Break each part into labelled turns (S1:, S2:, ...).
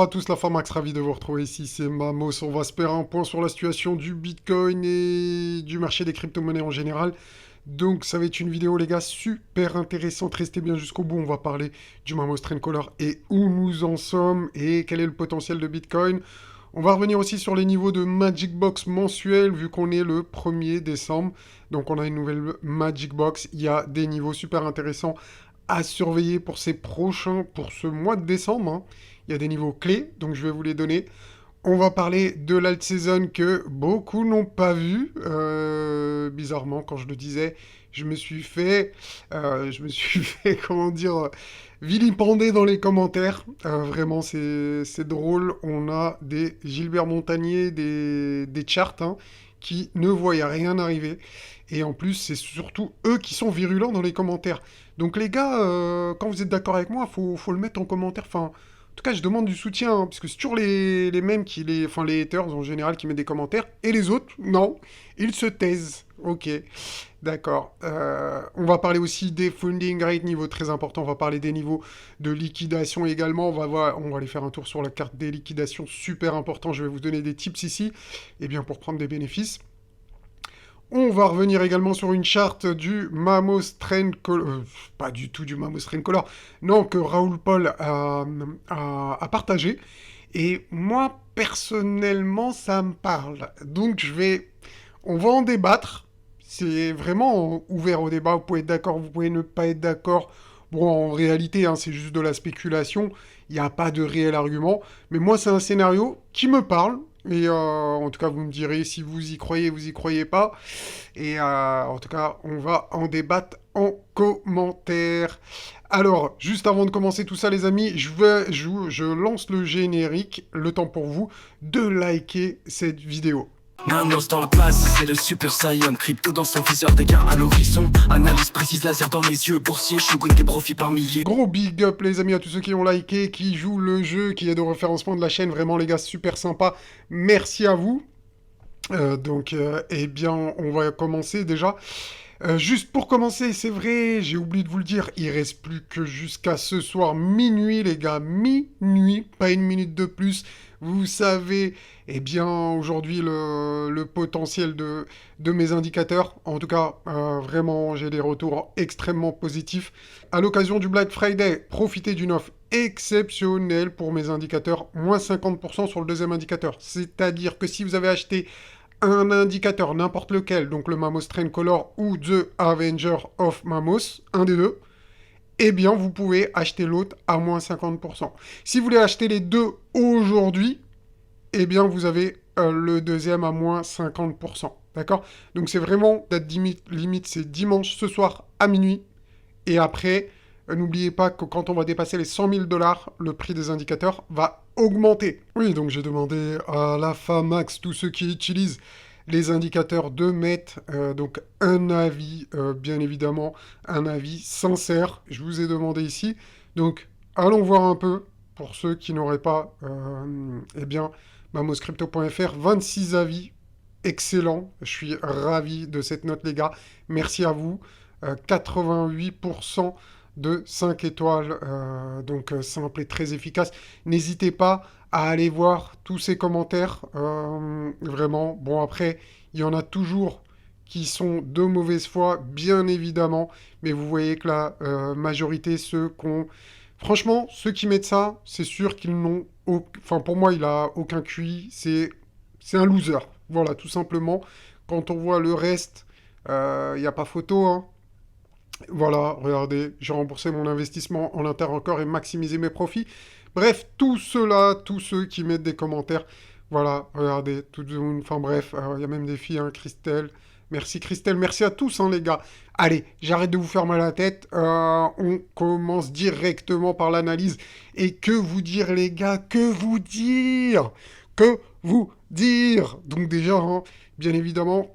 S1: Bonjour à tous, la Famax, ravi de vous retrouver ici, c'est Mamos. On va se faire un point sur la situation du Bitcoin et du marché des crypto-monnaies en général. Donc ça va être une vidéo les gars super intéressante, restez bien jusqu'au bout, on va parler du Mamos Trendcaller et où nous en sommes et quel est le potentiel de Bitcoin. On va revenir aussi sur les niveaux de Magic Box mensuel vu qu'on est le 1er décembre. Donc on a une nouvelle Magic Box, il y a des niveaux super intéressants à surveiller pour pour ce mois de décembre, hein. Il y a des niveaux clés, donc je vais vous les donner. On va parler de l'alt season que beaucoup n'ont pas vu. Bizarrement, quand je le disais, je me suis fait, comment dire, vilipender dans les commentaires. Vraiment, c'est drôle. On a des Gilbert Montagnier, des charts, hein, qui ne voyaient rien arriver. Et en plus, c'est surtout eux qui sont virulents dans les commentaires. Donc les gars, quand vous êtes d'accord avec moi, faut le mettre en commentaire. Enfin, en tout cas, je demande du soutien, hein, parce que c'est toujours les mêmes enfin les haters en général qui mettent des commentaires, et les autres, non, ils se taisent. Ok, d'accord. On va parler aussi des funding rates, niveau très important. On va parler des niveaux de liquidation également. On va aller faire un tour sur la carte des liquidations, super important. Je vais vous donner des tips ici, et bien pour prendre des bénéfices. On va revenir également sur une charte du Mamos Trend Color, pas du tout du Mamos Trend Color, non, que Raoul Paul a partagé. Et moi, personnellement, ça me parle. Donc on va en débattre. C'est vraiment ouvert au débat. Vous pouvez être d'accord, vous pouvez ne pas être d'accord. Bon, en réalité, hein, c'est juste de la spéculation. Il n'y a pas de réel argument. Mais moi, c'est un scénario qui me parle. Et en tout cas, vous me direz si vous y croyez pas. Et en tout cas, on va en débattre en commentaire. Alors, juste avant de commencer tout ça, les amis, je lance le générique. Le temps pour vous de liker cette vidéo.
S2: Manos dans la place, c'est le Super Saiyan. Crypto dans son viseur, dégâts à l'horizon. Analyse précise, laser dans les yeux. Boursier, shooting des profits par milliers.
S1: Gros big up les amis à tous ceux qui ont liké, qui jouent le jeu, qui est de référencement de la chaîne. Vraiment les gars, super sympa. Merci à vous. Eh bien, on va commencer déjà. Juste pour commencer, c'est vrai, j'ai oublié de vous le dire, il reste plus que jusqu'à ce soir minuit, les gars, minuit, pas une minute de plus. Vous savez, eh bien, aujourd'hui, le potentiel de mes indicateurs, en tout cas, vraiment, j'ai des retours extrêmement positifs. À l'occasion du Black Friday, profitez d'une offre exceptionnelle pour mes indicateurs, moins 50% sur le deuxième indicateur. C'est-à-dire que si vous avez acheté un indicateur, n'importe lequel, donc le Mamos Trend Color ou The Avenger of Mamos, un des deux, eh bien vous pouvez acheter l'autre à moins 50%. Si vous voulez acheter les deux aujourd'hui, eh bien vous avez le deuxième à moins 50%. D'accord? Donc c'est vraiment, date limite, c'est dimanche ce soir à minuit. Et après, n'oubliez pas que quand on va dépasser les 100 000 dollars, le prix des indicateurs va augmenter. Oui, donc j'ai demandé à la FAMAX, tous ceux qui utilisent les indicateurs, de mettre donc un avis, bien évidemment, un avis sincère. Je vous ai demandé ici. Donc, allons voir un peu, pour ceux qui n'auraient pas, eh bien, mamoscrypto.fr, 26 avis. Excellent, je suis ravi de cette note les gars, merci à vous. 88% de 5 étoiles, donc simple et très efficace. N'hésitez pas à aller voir tous ces commentaires, vraiment. Bon, après, il y en a toujours qui sont de mauvaise foi, bien évidemment, mais vous voyez que la majorité, Franchement, ceux qui mettent ça, c'est sûr qu'ils n'ont... Enfin, pour moi, il a aucun QI, c'est un loser. Voilà, tout simplement. Quand on voit le reste, il n'y a pas photo, hein. Voilà, regardez, j'ai remboursé mon investissement en inter encore et maximisé mes profits. Bref, tous ceux-là, tous ceux qui mettent des commentaires, voilà, regardez, tout le monde, enfin bref, il y a même des filles, hein, Christelle, merci à tous, hein, les gars. Allez, j'arrête de vous faire mal à la tête, on commence directement par l'analyse. Et que vous dire, les gars, que vous dire? Que vous dire? Donc déjà, hein, bien évidemment,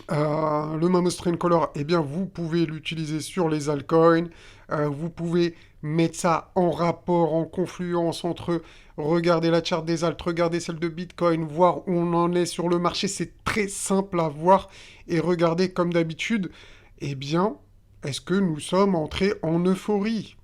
S1: le Mamos Trend Color, eh bien, vous pouvez l'utiliser sur les altcoins. Vous pouvez mettre ça en rapport, en confluence entre regarder la charte des alts, regarder celle de Bitcoin, voir où on en est sur le marché. C'est très simple à voir et regarder comme d'habitude. Eh bien, est-ce que nous sommes entrés en euphorie?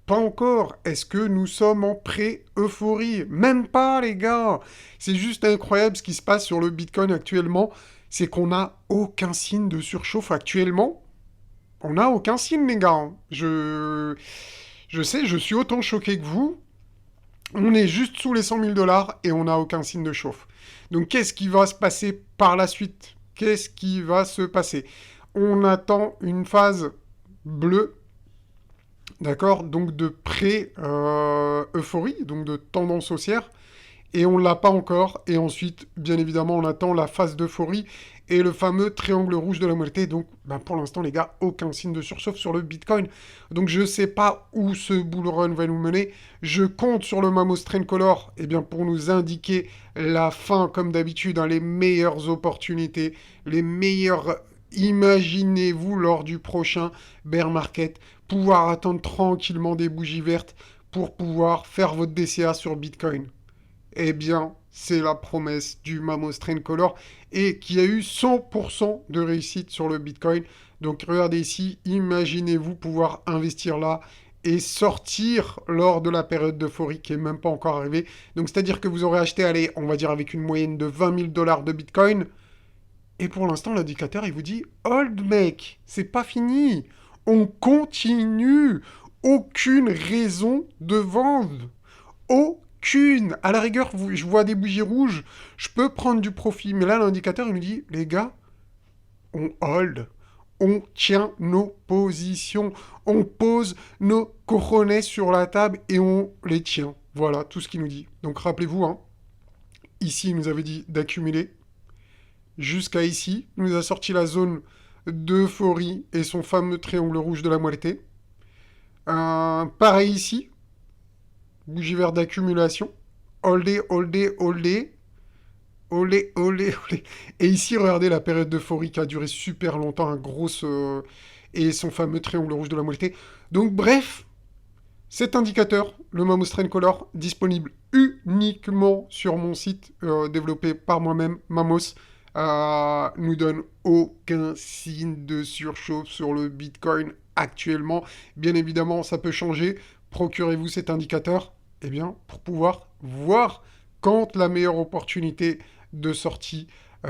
S1: Pas encore. Est-ce que nous sommes en pré-euphorie? Même pas, les gars. C'est juste incroyable ce qui se passe sur le Bitcoin actuellement. C'est qu'on n'a aucun signe de surchauffe actuellement. On n'a aucun signe, les gars. Je sais, je suis autant choqué que vous. On est juste sous les 100 000 dollars et on n'a aucun signe de chauffe. Donc qu'est-ce qui va se passer par la suite? Qu'est-ce qui va se passer? On attend une phase bleue, d'accord? Donc de pré-euphorie, donc de tendance haussière. Et on ne l'a pas encore. Et ensuite, bien évidemment, on attend la phase d'euphorie et le fameux triangle rouge de la moitié. Donc, ben, pour l'instant, les gars, aucun signe de sursaut sur le Bitcoin. Donc, je ne sais pas où ce bull run va nous mener. Je compte sur le Mamos Trend Color eh bien, pour nous indiquer la fin, comme d'habitude, hein, les meilleures opportunités, les meilleures... Imaginez-vous lors du prochain bear market pouvoir attendre tranquillement des bougies vertes pour pouvoir faire votre DCA sur Bitcoin. Eh bien, c'est la promesse du Mamos Trend Color et qui a eu 100% de réussite sur le Bitcoin. Donc regardez ici, imaginez-vous pouvoir investir là et sortir lors de la période d'euphorie qui est même pas encore arrivée. Donc c'est-à-dire que vous aurez acheté, allez, on va dire avec une moyenne de 20 000 dollars de Bitcoin. Et pour l'instant, l'indicateur, il vous dit, hold mec, c'est pas fini. On continue. Aucune raison de vendre. Aucune. À la rigueur, je vois des bougies rouges, je peux prendre du profit. Mais là, l'indicateur, il me dit, les gars, on hold. On tient nos positions. On pose nos cojones sur la table et on les tient. Voilà tout ce qu'il nous dit. Donc rappelez-vous, hein, ici, il nous avait dit d'accumuler. Jusqu'à ici, il nous a sorti la zone d'euphorie et son fameux triangle rouge de la moitié. Pareil ici, bougie verte d'accumulation. Holdé, holdé, holdé. Olé, olé, olé. Et ici, regardez la période d'euphorie qui a duré super longtemps, un gros... et son fameux triangle rouge de la moitié. Donc bref, cet indicateur, le Mamos Trend Color, disponible uniquement sur mon site développé par moi-même, Mamos, nous donne aucun signe de surchauffe sur le Bitcoin actuellement. Bien évidemment, ça peut changer. Procurez-vous cet indicateur eh bien, pour pouvoir voir quand la meilleure opportunité de sortie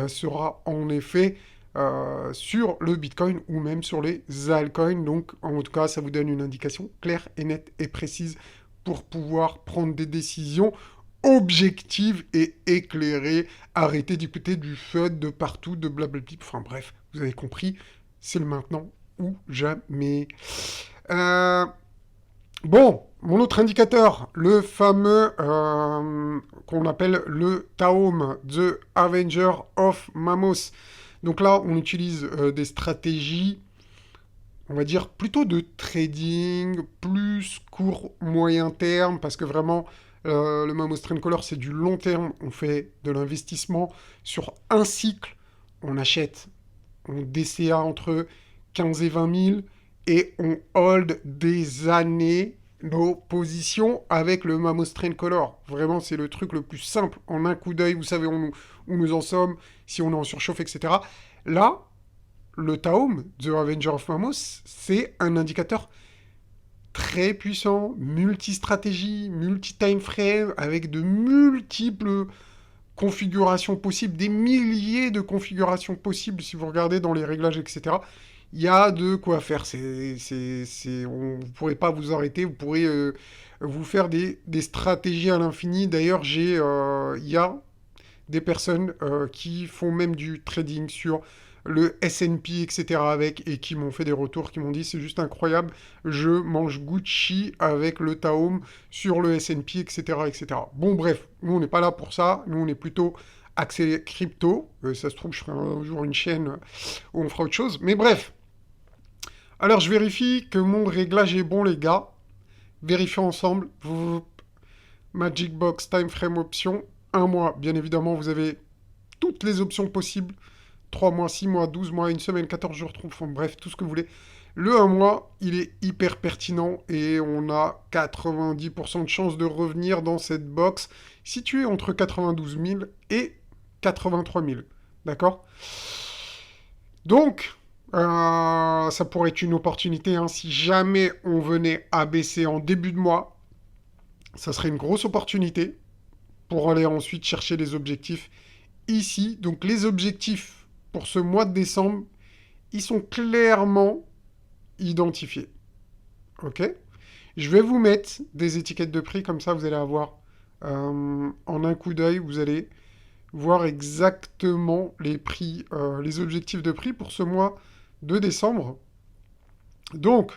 S1: sera en effet sur le Bitcoin ou même sur les altcoins. Donc, en tout cas, ça vous donne une indication claire et nette et précise pour pouvoir prendre des décisions objectives et éclairées. Arrêtez d'écouter du FUD de partout, de blablabla. Enfin bref, vous avez compris, c'est le maintenant ou jamais. Bon, mon autre indicateur, le fameux qu'on appelle le Taum, The Avenger of Mamos. Donc là, on utilise des stratégies, on va dire, plutôt de trading, plus court, moyen terme, parce que vraiment, le Mamos Trend Color, c'est du long terme. On fait de l'investissement sur un cycle. On achète, on DCA entre 15 et 20 000 et on hold des années nos positions avec le Mamos Trend Color. Vraiment, c'est le truc le plus simple. En un coup d'œil, vous savez où nous en sommes, si on est en surchauffe, etc. Là, le Taum, The Avenger of Mamos, c'est un indicateur très puissant, multi-stratégie, multi-time frame, avec de multiples configurations possibles, des milliers de configurations possibles si vous regardez dans les réglages, etc. Il y a de quoi faire. Vous ne pourrez pas vous arrêter, vous pourrez vous faire des stratégies à l'infini. D'ailleurs, il y a des personnes qui font même du trading sur le S&P, etc. avec, et qui m'ont fait des retours, qui m'ont dit c'est juste incroyable, je mange Gucci avec le Taum sur le S&P, etc., etc. Bon, bref, nous on n'est pas là pour ça, nous on est plutôt axé crypto. Ça se trouve, je ferai un jour une chaîne où on fera autre chose, mais bref. Alors, je vérifie que mon réglage est bon, les gars. Vérifions ensemble. Magic Box Time Frame Option. 1 mois, bien évidemment, vous avez toutes les options possibles. 3 mois, 6 mois, 12 mois, 1 semaine, 14 jours, enfin, bref, tout ce que vous voulez. Le 1 mois, il est hyper pertinent et on a 90% de chances de revenir dans cette box située entre 92 000 et 83 000. D'accord ? Donc, Ça pourrait être une opportunité, hein. Si jamais on venait à baisser en début de mois, ça serait une grosse opportunité pour aller ensuite chercher les objectifs ici. Donc les objectifs pour ce mois de décembre, ils sont clairement identifiés. Ok? Je vais vous mettre des étiquettes de prix, comme ça vous allez avoir en un coup d'œil, vous allez voir exactement les prix, les objectifs de prix pour ce mois de décembre. Donc,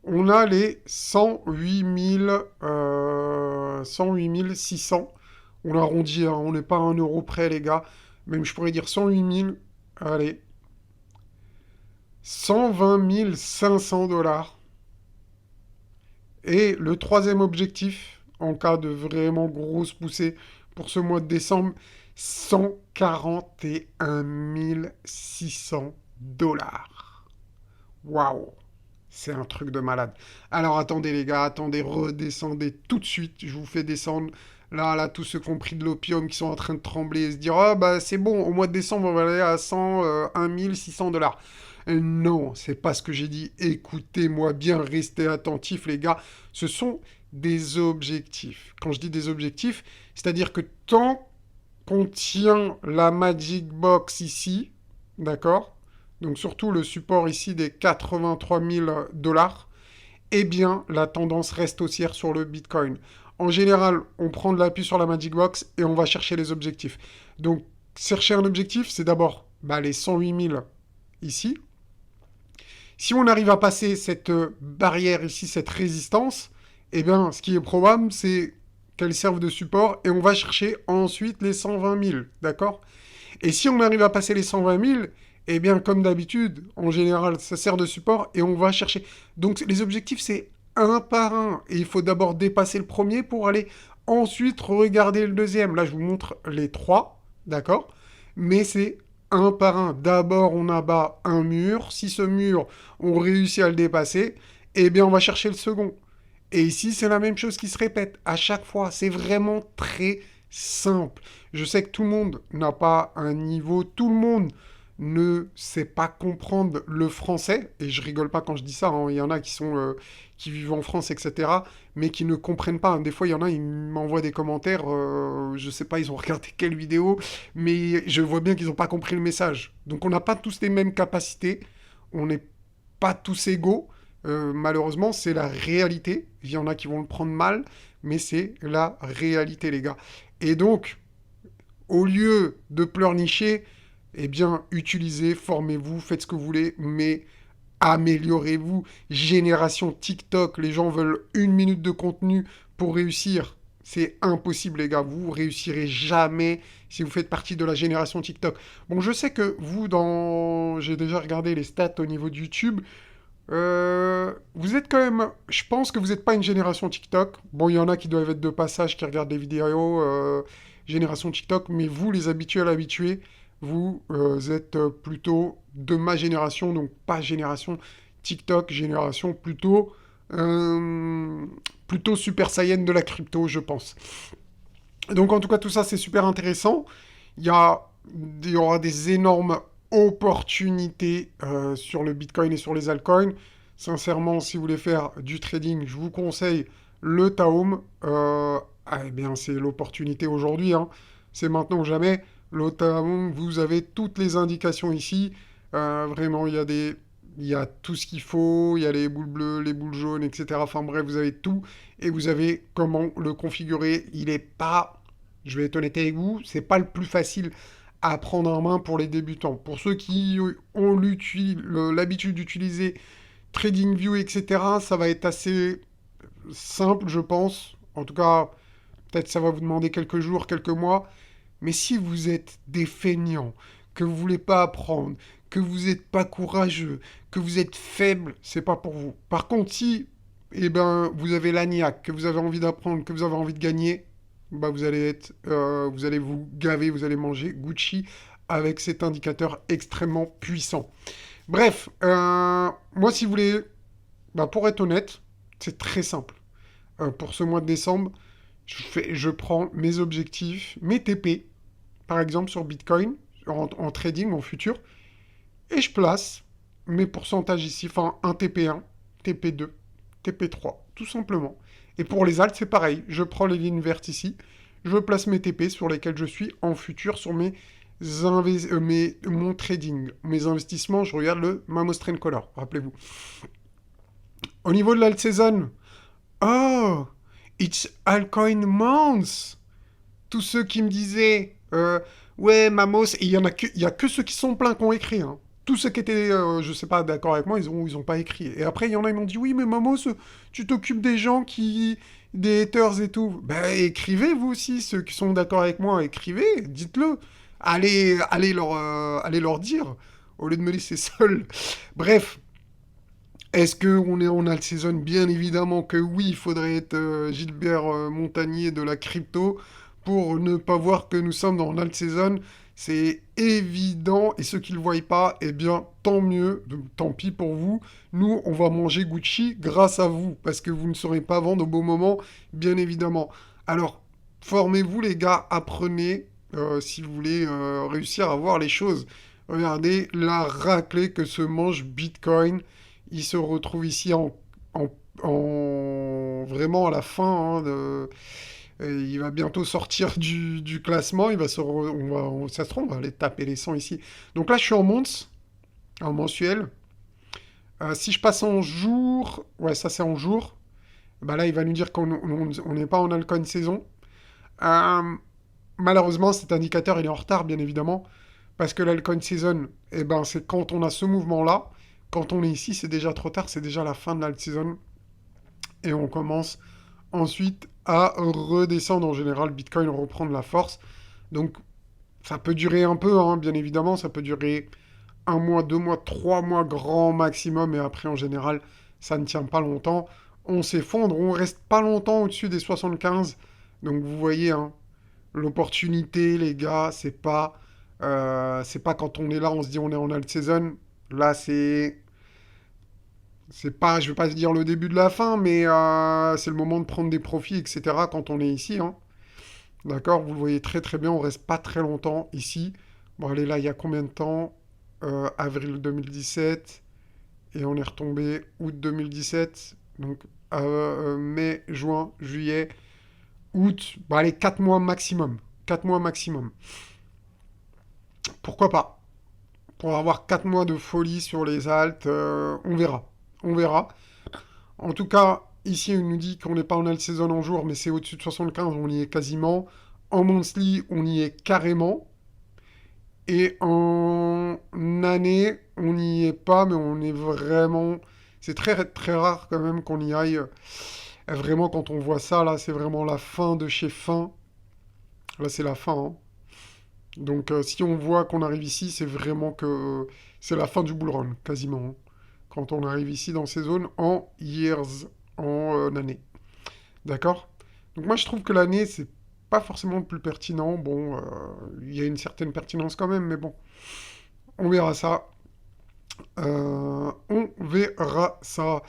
S1: on a les 108 600. On arrondit, hein, on n'est pas à 1 euro près, les gars. Même je pourrais dire 108 000. Allez. 120 500 $. Et le troisième objectif, en cas de vraiment grosse poussée pour ce mois de décembre, 141 600 $. Waouh! C'est un truc de malade. Alors attendez les gars, attendez, redescendez tout de suite. Je vous fais descendre. Là, tous ceux qui ont pris de l'opium, qui sont en train de trembler et se dire oh, bah c'est bon, au mois de décembre, on va aller à 101 600 $. Non, c'est pas ce que j'ai dit. Écoutez-moi bien, restez attentifs les gars. Ce sont des objectifs. Quand je dis des objectifs, c'est-à-dire que tant qu'on tient la Magic Box ici, d'accord? Donc surtout le support ici des 83 000 $, eh bien la tendance reste haussière sur le Bitcoin. En général, on prend de l'appui sur la Magic Box et on va chercher les objectifs. Donc chercher un objectif, c'est d'abord les 108 000 ici. Si on arrive à passer cette barrière ici, cette résistance, eh bien ce qui est probable, c'est qu'elle serve de support et on va chercher ensuite les 120 000, d'accord? Et si on arrive à passer les 120 000, eh bien, comme d'habitude, en général, ça sert de support et on va chercher. Donc, les objectifs, c'est un par un. Et il faut d'abord dépasser le premier pour aller ensuite regarder le deuxième. Là, je vous montre les trois, d'accord? Mais c'est un par un. D'abord, on abat un mur. Si ce mur, on réussit à le dépasser, eh bien, on va chercher le second. Et ici, c'est la même chose qui se répète à chaque fois. C'est vraiment très simple. Je sais que tout le monde n'a pas un niveau, tout le monde ne sait pas comprendre le français, et je rigole pas quand je dis ça, hein. Il y en a qui vivent en France, etc., mais qui ne comprennent pas. Des fois, il y en a, ils m'envoient des commentaires, je sais pas, ils ont regardé quelle vidéo, mais je vois bien qu'ils n'ont pas compris le message. Donc on n'a pas tous les mêmes capacités, on n'est pas tous égaux, malheureusement, c'est la réalité. Il y en a qui vont le prendre mal, mais c'est la réalité, les gars. Et donc, au lieu de pleurnicher, eh bien, utilisez, formez-vous, faites ce que vous voulez, mais améliorez-vous. Génération TikTok, les gens veulent 1 minute de contenu pour réussir. C'est impossible, les gars. Vous réussirez jamais si vous faites partie de la génération TikTok. Bon, je sais que vous, j'ai déjà regardé les stats au niveau de YouTube. Vous êtes quand même... Je pense que vous n'êtes pas une génération TikTok. Bon, il y en a qui doivent être de passage, qui regardent des vidéos génération TikTok, mais vous, les habitués, vous êtes plutôt de ma génération, donc pas génération TikTok, génération plutôt Super Saiyan de la crypto, je pense. Donc en tout cas, tout ça, c'est super intéressant. Il y aura des énormes opportunités sur le Bitcoin et sur les altcoins. Sincèrement, si vous voulez faire du trading, je vous conseille le Taum. Eh bien, c'est l'opportunité aujourd'hui, hein. C'est maintenant ou jamais. Le Taum, vous avez toutes les indications ici. Vraiment, il y a tout ce qu'il faut. Il y a les boules bleues, les boules jaunes, etc. Enfin bref, vous avez tout. Et vous avez comment le configurer. Il n'est pas, je vais être honnête avec vous, c'est pas le plus facile à prendre en main pour les débutants. Pour ceux qui ont l'habitude d'utiliser TradingView, etc., ça va être assez simple, je pense. En tout cas, peut-être ça va vous demander quelques jours, quelques mois. Mais si vous êtes des feignants, que vous voulez pas apprendre, que vous n'êtes pas courageux, que vous êtes faible, c'est pas pour vous. Par contre, si vous avez la niaque, que vous avez envie d'apprendre, que vous avez envie de gagner, vous allez vous gaver, vous allez manger Gucci avec cet indicateur extrêmement puissant. Bref, moi si vous voulez, pour être honnête, c'est très simple. Pour ce mois de décembre, je prends mes objectifs, mes TP, par exemple sur Bitcoin, en trading, en futur, et je place mes pourcentages ici, enfin un TP1, TP2, TP3, tout simplement. Et pour les alts, c'est pareil. Je prends les lignes vertes ici, je place mes TP sur lesquels je suis en futur sur mon trading, mes investissements. Je regarde le Mamos Trend Color, rappelez-vous. Au niveau de l'alt season, oh, it's altcoin month. Tous ceux qui me disaient, ouais, Mamos, et il y a que ceux qui sont pleins qui ont écrit, hein. Tous ceux qui étaient, je sais pas, d'accord avec moi, ils ont pas écrit. Et après, il y en a, ils m'ont dit, oui, mais Mamos, tu t'occupes des gens qui, des haters et tout. Ben, écrivez, vous aussi, ceux qui sont d'accord avec moi, écrivez, dites-le. Allez leur dire, au lieu de me laisser seul. Bref, est-ce qu'on est en alt season? Bien évidemment que oui, il faudrait être Gilbert Montagnier de la crypto pour ne pas voir que nous sommes dans alt season. C'est évident, et ceux qui ne le voient pas, eh bien, tant mieux, tant pis pour vous. Nous, on va manger Gucci grâce à vous, parce que vous ne saurez pas vendre au bon moment, bien évidemment. Alors, formez-vous les gars, apprenez si vous voulez réussir à voir les choses. Regardez la raclée que se mange Bitcoin. Il se retrouve ici en- vraiment à la fin, hein, il va bientôt sortir du classement. Ça se trouve, on va aller taper les 100 ici. Donc là, je suis en months, en mensuel. Si je passe en jour, ouais, ça c'est en jour. Bah là, il va nous dire qu'on n'est pas en altcoin saison. Euh, Malheureusement, cet indicateur, il est en retard, bien évidemment. Parce que l'alcoin season, eh ben, c'est quand on a ce mouvement-là. Quand on est ici, c'est déjà trop tard, c'est déjà la fin de l'alt season. Et on commence ensuite à redescendre. En général, Bitcoin reprend de la force. Donc, ça peut durer un peu, hein, bien évidemment. Ça peut durer un mois, 2 mois, 3 mois grand maximum. Et après, en général, ça ne tient pas longtemps. On s'effondre, on reste pas longtemps au-dessus des 75. Donc, vous voyez, hein, l'opportunité, les gars, c'est pas quand on est là, on se dit on est en alt season. Là, c'est pas, je vais pas dire le début de la fin, mais c'est le moment de prendre des profits, etc. Quand on est ici, hein. D'accord, vous le voyez très très bien, on reste pas très longtemps ici. Bon, allez, là, il y a combien de temps? Avril 2017, et on est retombé août 2017. Donc, mai, juin, juillet, août. Bon, allez, 4 mois maximum. 4 mois maximum. Pourquoi pas? Pour avoir 4 mois de folie sur les altes, on verra. On verra. En tout cas, ici, on nous dit qu'on n'est pas en alt saison en jour, mais c'est au-dessus de 75, on y est quasiment. En monthly, on y est carrément. Et en année, on n'y est pas, mais on est vraiment... C'est très, très rare quand même qu'on y aille. Vraiment, quand on voit ça, là, c'est vraiment la fin de chez fin. Là, c'est la fin, hein. Donc, si on voit qu'on arrive ici, c'est vraiment que c'est la fin du bull run, quasiment, hein. Quand on arrive ici dans ces zones en years, en année. D'accord? Donc, moi, je trouve que l'année, c'est pas forcément le plus pertinent. Bon, il y a une certaine pertinence quand même, mais bon, on verra ça. On verra ça.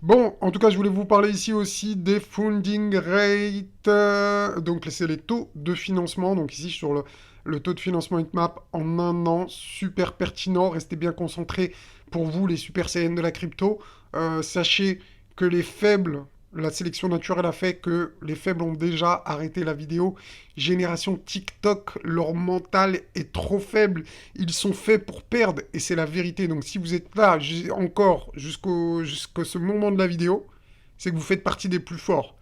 S1: Bon, en tout cas, je voulais vous parler ici aussi des funding rates. Donc, c'est les taux de financement. Donc, ici, sur le taux de financement Hitmap en un an, super pertinent. Restez bien concentrés pour vous, les super CN de la crypto. Sachez que les faibles, la sélection naturelle a fait que les faibles ont déjà arrêté la vidéo. Génération TikTok, leur mental est trop faible. Ils sont faits pour perdre et c'est la vérité. Donc si vous êtes là encore jusqu'à ce moment de la vidéo, c'est que vous faites partie des plus forts.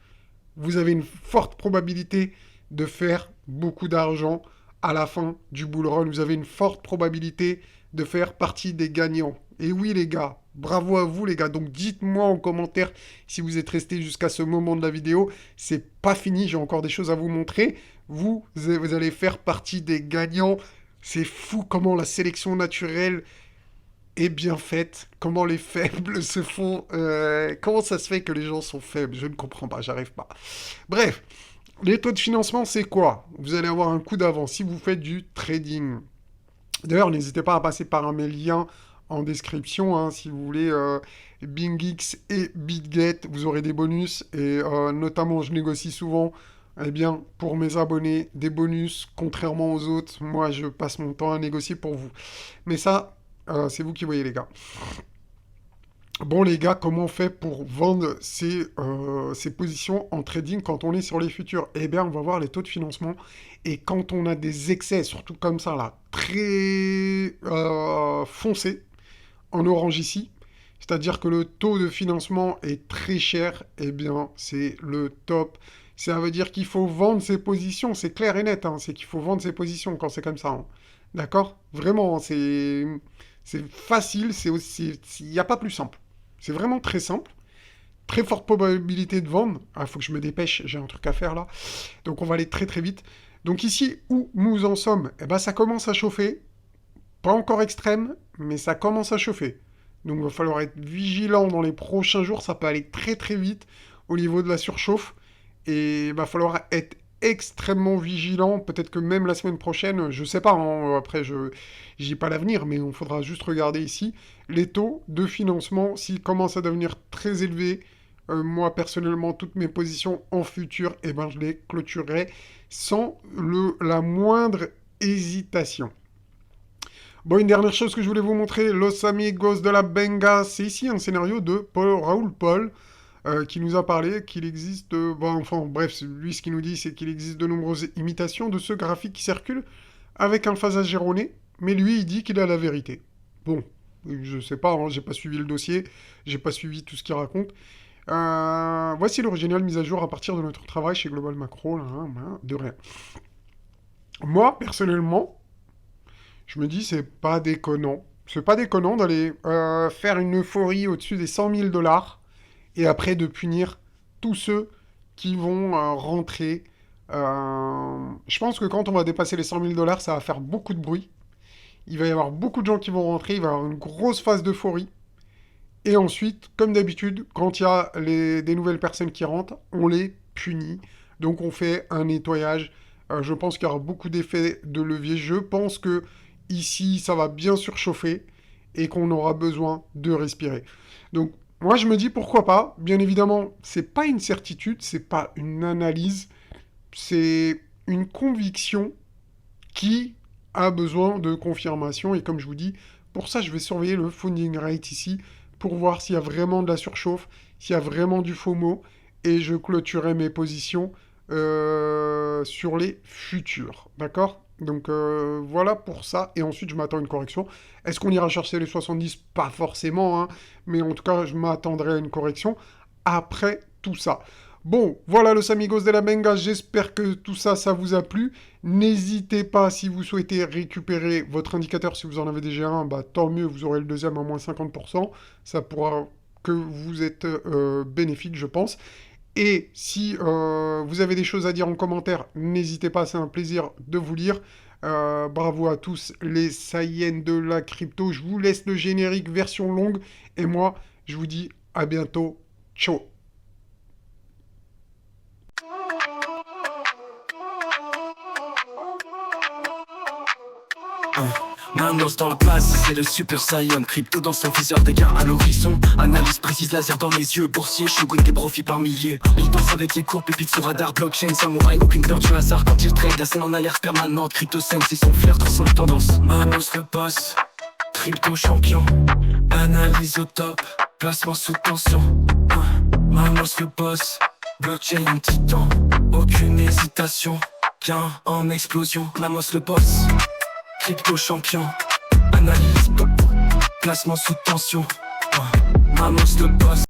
S1: Vous avez une forte probabilité de faire beaucoup d'argent à la fin du bull run. Vous avez une forte probabilité de faire partie des gagnants. Et oui les gars, bravo à vous les gars. Donc dites-moi en commentaire si vous êtes restés jusqu'à ce moment de la vidéo. C'est pas fini, j'ai encore des choses à vous montrer. Vous allez faire partie des gagnants. C'est fou comment la sélection naturelle est bien faite, comment les faibles se font... comment ça se fait que les gens sont faibles? Je ne comprends pas, j'arrive pas. Bref, les taux de financement, c'est quoi? Vous allez avoir un coup d'avance si vous faites du trading. D'ailleurs, n'hésitez pas à passer par mes liens en description, hein, si vous voulez, BingX et BitGet, vous aurez des bonus, et notamment, je négocie souvent, eh bien, pour mes abonnés, des bonus, contrairement aux autres, moi, je passe mon temps à négocier pour vous. Mais ça, C'est vous qui voyez, les gars. Bon, les gars, comment on fait pour vendre ces positions en trading quand on est sur les futurs? Eh bien, on va voir les taux de financement. Et quand on a des excès, surtout comme ça, là, très foncés, en orange ici, c'est-à-dire que le taux de financement est très cher, eh bien, c'est le top. Ça veut dire qu'il faut vendre ses positions, c'est clair et net, hein, c'est qu'il faut vendre ses positions quand c'est comme ça. Hein. D'accord? Vraiment, hein, c'est facile, c'est aussi, il n'y a pas plus simple. C'est vraiment très simple. Très forte probabilité de vendre. Ah, faut que je me dépêche, j'ai un truc à faire là. Donc on va aller très très vite. Donc ici, où nous en sommes, eh ben, ça commence à chauffer. Pas encore extrême, mais ça commence à chauffer. Donc il va falloir être vigilant dans les prochains jours. Ça peut aller très très vite au niveau de la surchauffe. Et il va falloir être extrêmement vigilant. Peut-être que même la semaine prochaine, je sais pas, hein, après je n'ai pas l'avenir, mais on faudra juste regarder ici. Les taux de financement, s'ils commencent à devenir très élevés, moi personnellement, toutes mes positions en futur, eh ben, je les clôturerai sans la moindre hésitation. Bon, une dernière chose que je voulais vous montrer, Los Amigos de la Benga, c'est ici un scénario de Raoul Paul, qui nous a parlé qu'il existe, enfin bref, lui ce qu'il nous dit, c'est qu'il existe de nombreuses imitations de ce graphique qui circule avec un phasage erroné, mais lui il dit qu'il a la vérité. Bon, je sais pas, hein, j'ai pas suivi le dossier, j'ai pas suivi tout ce qu'il raconte. Voici l'original mise à jour à partir de notre travail chez Global Macro, là, hein, de rien. Moi, personnellement, je me dis, c'est pas déconnant. C'est pas déconnant d'aller faire une euphorie au-dessus des 100 000 $ et après de punir tous ceux qui vont rentrer. Je pense que quand on va dépasser les 100 000 $, ça va faire beaucoup de bruit. Il va y avoir beaucoup de gens qui vont rentrer, il va y avoir une grosse phase d'euphorie. Et ensuite, comme d'habitude, quand il y a des nouvelles personnes qui rentrent, on les punit. Donc on fait un nettoyage. Je pense qu'il y aura beaucoup d'effets de levier. Je pense que ici, ça va bien surchauffer et qu'on aura besoin de respirer. Donc moi, je me dis pourquoi pas. Bien évidemment, c'est pas une certitude, c'est pas une analyse, c'est une conviction qui a besoin de confirmation. Et comme je vous dis, pour ça, je vais surveiller le funding rate ici pour voir s'il y a vraiment de la surchauffe, s'il y a vraiment du FOMO, et je clôturerai mes positions sur les futurs. D'accord? Donc voilà pour ça, et ensuite je m'attends à une correction. Est-ce qu'on ira chercher les 70? Pas forcément, hein, mais en tout cas je m'attendrai à une correction après tout ça. Bon, voilà los amigos de la Benga, j'espère que tout ça, ça vous a plu. N'hésitez pas, si vous souhaitez récupérer votre indicateur, si vous en avez déjà un, bah, tant mieux, vous aurez le deuxième à moins 50%. Ça pourra que vous êtes bénéfique, je pense. Et si vous avez des choses à dire en commentaire, n'hésitez pas, c'est un plaisir de vous lire. Bravo à tous les Saiyans de la crypto. Je vous laisse le générique version longue. Et moi, je vous dis à bientôt. Ciao.
S2: Manos dans la place, c'est le Super Saiyan. Crypto dans son viseur, des gains à l'horizon. Analyse précise, laser dans les yeux. Boursier, Shogun, des profits par milliers. Il danse avec les cours, pépites sur radar. Blockchain, samouraï, aucune peur du hasard. Quand il trade, la scène en alerte permanente. Crypto scène, c'est son flair, trop son tendance. Manos le boss, crypto champion. Analyse au top, placement sous tension. Manos le boss, blockchain en titan. Aucune hésitation, gain en explosion. Mamos le boss, crypto champion, analyse top, placement sous tension. Mamos le boss.